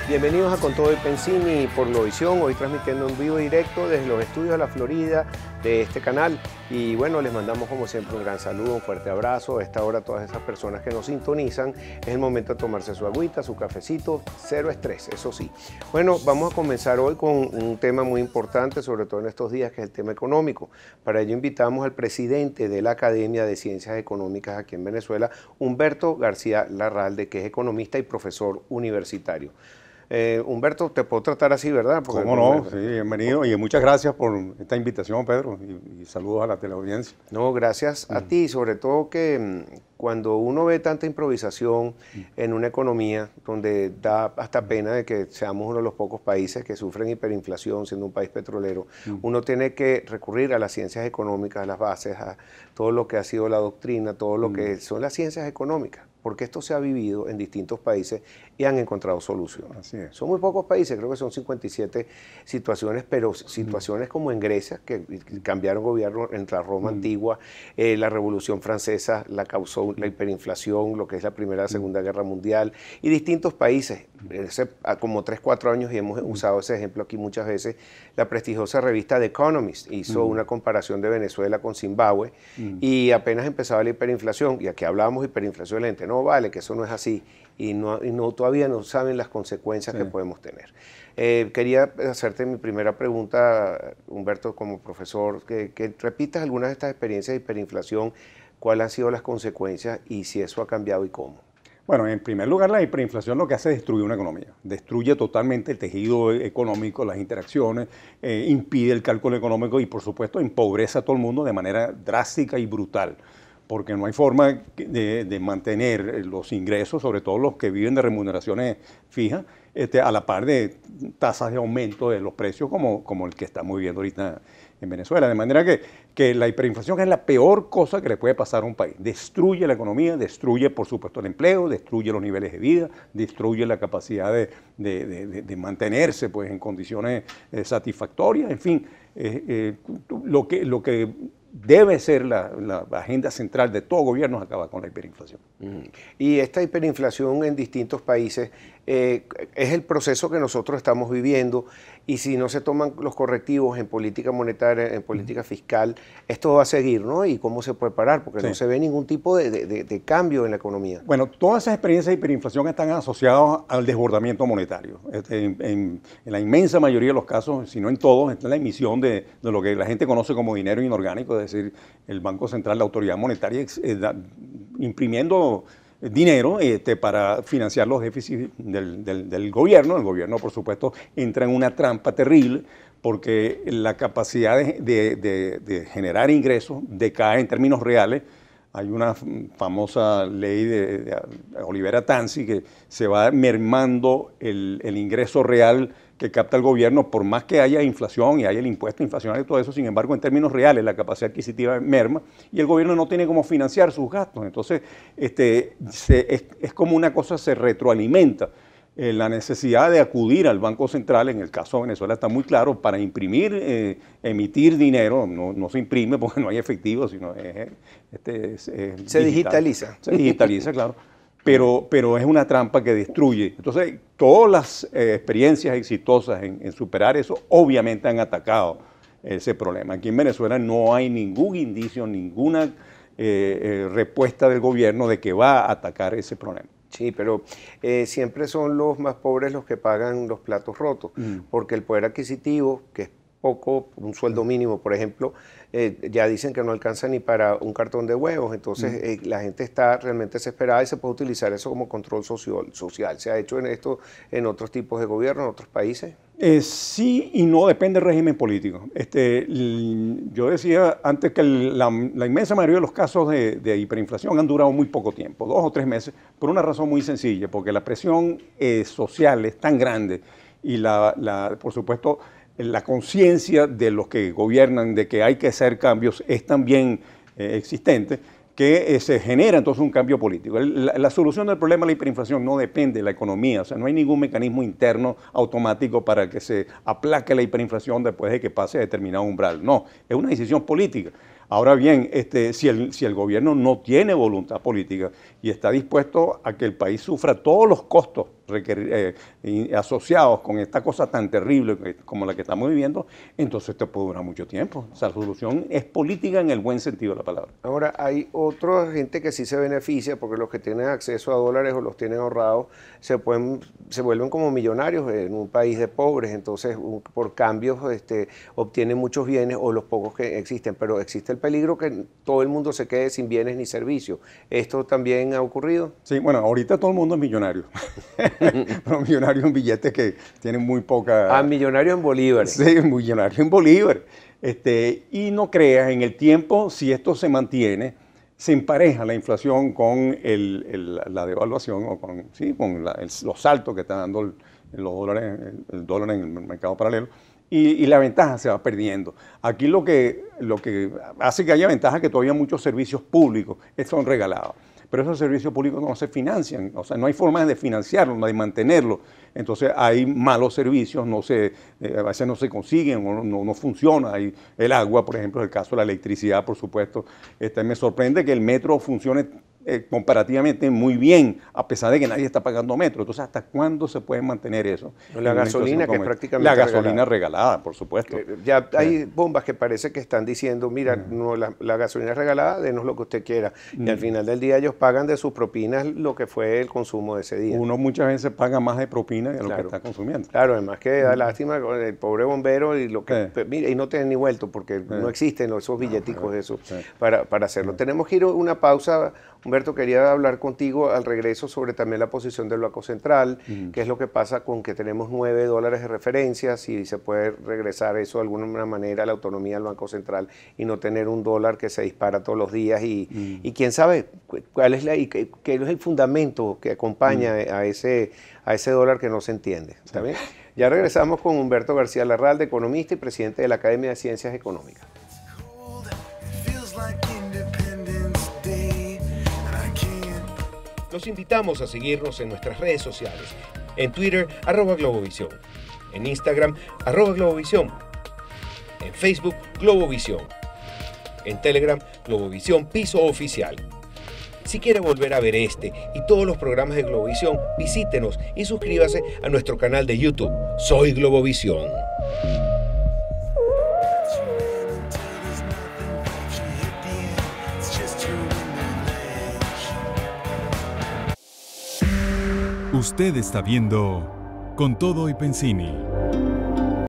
Bienvenidos a Con Todo y Pensini por Globovisión, hoy transmitiendo en vivo y directo desde los estudios de la Florida de este canal. Y bueno, les mandamos como siempre un gran saludo, un fuerte abrazo. A esta hora todas esas personas que nos sintonizan, es el momento de tomarse su agüita, su cafecito, cero estrés, eso sí. Bueno, vamos a comenzar hoy con un tema muy importante, sobre todo en estos días, que es el tema económico. Para ello invitamos al presidente de la Academia de Ciencias Económicas aquí en Venezuela, Humberto García Larralde, que es economista y profesor universitario. Humberto, te puedo tratar así, ¿verdad? Porque, ¿cómo no? Sí, bienvenido y muchas gracias por esta invitación, Pedro, y saludos a la teleaudiencia. No, gracias a ti, sobre todo que cuando uno ve tanta improvisación en una economía donde da hasta pena de que seamos uno de los pocos países que sufren hiperinflación, siendo un país petrolero, uno tiene que recurrir a las ciencias económicas, a las bases, a todo lo que ha sido la doctrina, todo lo que son las ciencias económicas, porque esto se ha vivido en distintos países y han encontrado soluciones. Así es. Son muy pocos países, creo que son 57 situaciones, pero situaciones como en Grecia, que cambiaron gobierno entre la Roma antigua, la Revolución Francesa la causó la hiperinflación, lo que es la Primera y la Segunda Guerra Mundial, y distintos países, como 3, 4 años, y hemos usado ese ejemplo aquí muchas veces, la prestigiosa revista The Economist hizo una comparación de Venezuela con Zimbabue, y apenas empezaba la hiperinflación, y aquí hablábamos de hiperinflación, la gente, no vale, que eso no es así, y todavía no saben las consecuencias que podemos tener. Quería hacerte mi primera pregunta, Humberto, como profesor, que repitas algunas de estas experiencias de hiperinflación, cuáles han sido las consecuencias y si eso ha cambiado y cómo. Bueno, en primer lugar, la hiperinflación lo que hace es destruir una economía. Destruye totalmente el tejido económico, las interacciones, impide el cálculo económico y, por supuesto, empobrece a todo el mundo de manera drástica y brutal, porque no hay forma de mantener los ingresos, sobre todo los que viven de remuneraciones fijas, a la par de tasas de aumento de los precios como el que estamos viviendo ahorita en Venezuela. De manera que la hiperinflación es la peor cosa que le puede pasar a un país. Destruye la economía, destruye, por supuesto, el empleo, destruye los niveles de vida, destruye la capacidad de mantenerse pues, en condiciones satisfactorias. En fin, lo que debe ser la agenda central de todo gobierno es acabar con la hiperinflación. Y esta hiperinflación en distintos países es el proceso que nosotros estamos viviendo, y si no se toman los correctivos en política monetaria, en política fiscal, esto va a seguir, ¿no? ¿Y cómo se puede parar? Porque no se ve ningún tipo de cambio en la economía. Bueno, todas esas experiencias de hiperinflación están asociadas al desbordamiento monetario. En la inmensa mayoría de los casos, si no en todos, está la emisión de lo que la gente conoce como dinero inorgánico, es decir, el Banco Central, la autoridad monetaria, imprimiendo dinero para financiar los déficits del gobierno. El gobierno, por supuesto, entra en una trampa terrible porque la capacidad de generar ingresos decae en términos reales. Hay una famosa ley de Olivera Tanzi que se va mermando el ingreso real que capta el gobierno, por más que haya inflación y haya el impuesto inflacionario y todo eso. Sin embargo, en términos reales, la capacidad adquisitiva merma y el gobierno no tiene cómo financiar sus gastos. Entonces, es como una cosa se retroalimenta. La necesidad de acudir al Banco Central, en el caso de Venezuela está muy claro, para imprimir, emitir dinero. No se imprime porque no hay efectivo, sino se digitaliza. Se digitaliza, claro. Pero es una trampa que destruye. Entonces, todas las experiencias exitosas en superar eso, obviamente han atacado ese problema. Aquí en Venezuela no hay ningún indicio, ninguna respuesta del gobierno de que va a atacar ese problema. Sí, pero siempre son los más pobres los que pagan los platos rotos, porque el poder adquisitivo, que es poco, un sueldo mínimo, por ejemplo, ya dicen que no alcanza ni para un cartón de huevos. Entonces la gente está realmente desesperada y se puede utilizar eso como control social. ¿Se ha hecho en esto en otros tipos de gobierno, en otros países? Sí y no, depende del régimen político. Yo decía antes que la inmensa mayoría de los casos de hiperinflación han durado muy poco tiempo, 2 o 3 meses, por una razón muy sencilla, porque la presión social es tan grande y por supuesto, la conciencia de los que gobiernan de que hay que hacer cambios es también existente, que se genera entonces un cambio político. La solución del problema de la hiperinflación no depende de la economía, o sea, no hay ningún mecanismo interno automático para que se aplaque la hiperinflación después de que pase a determinado umbral. No, es una decisión política. Ahora bien, si el gobierno no tiene voluntad política y está dispuesto a que el país sufra todos los costos asociados con esta cosa tan terrible como la que estamos viviendo, entonces esto puede durar mucho tiempo. O sea, la solución es política en el buen sentido de la palabra. Ahora, hay otra gente que sí se beneficia porque los que tienen acceso a dólares o los tienen ahorrados se vuelven como millonarios en un país de pobres, entonces por cambios obtienen muchos bienes o los pocos que existen, pero existe el peligro que todo el mundo se quede sin bienes ni servicios. ¿Esto también ha ocurrido? Sí, bueno, ahorita todo el mundo es millonario, pero millonario en billetes que tienen muy poca... Ah, millonario en bolívares. Sí, millonario en bolívares. Y no creas, en el tiempo, si esto se mantiene, se empareja la inflación con la devaluación o con los saltos que está dando el dólar en el mercado paralelo. Y la ventaja se va perdiendo. Aquí lo que hace que haya ventaja es que todavía muchos servicios públicos son regalados. Pero esos servicios públicos no se financian, o sea, no hay forma de financiarlos, de mantenerlos. Entonces hay malos servicios, a veces no se consiguen o no funciona. Hay el agua, por ejemplo, el caso de la electricidad, por supuesto. Me sorprende que el metro funcione comparativamente muy bien, a pesar de que nadie está pagando metro. Entonces, ¿hasta cuándo se puede mantener eso? La gasolina, que es prácticamente la gasolina regalada, por supuesto. Ya hay bombas que parece que están diciendo, mira, no, la gasolina es regalada, denos lo que usted quiera. Y al final del día ellos pagan de sus propinas lo que fue el consumo de ese día. Uno muchas veces paga más de propina de lo que está consumiendo. Claro, además que da lástima el pobre bombero y mira, y no tienen ni vuelto porque no existen esos billeticos esos para hacerlo. Tenemos que ir a una pausa. Humberto, quería hablar contigo al regreso sobre también la posición del Banco Central, qué es lo que pasa con que tenemos $9 de referencia, si se puede regresar eso de alguna manera a la autonomía del Banco Central y no tener un dólar que se dispara todos los días y quién sabe cuál es qué es el fundamento que acompaña a ese dólar que no se entiende. ¿Está bien? Ya regresamos con Humberto García Larralde, economista y presidente de la Academia de Ciencias Económicas. Los invitamos a seguirnos en nuestras redes sociales. En Twitter, @Globovisión. En Instagram, @Globovisión. En Facebook, Globovisión. En Telegram, Globovisión Piso Oficial. Si quiere volver a ver este y todos los programas de Globovisión, visítenos y suscríbase a nuestro canal de YouTube. Soy Globovisión. Usted está viendo Con Todo y Pensini.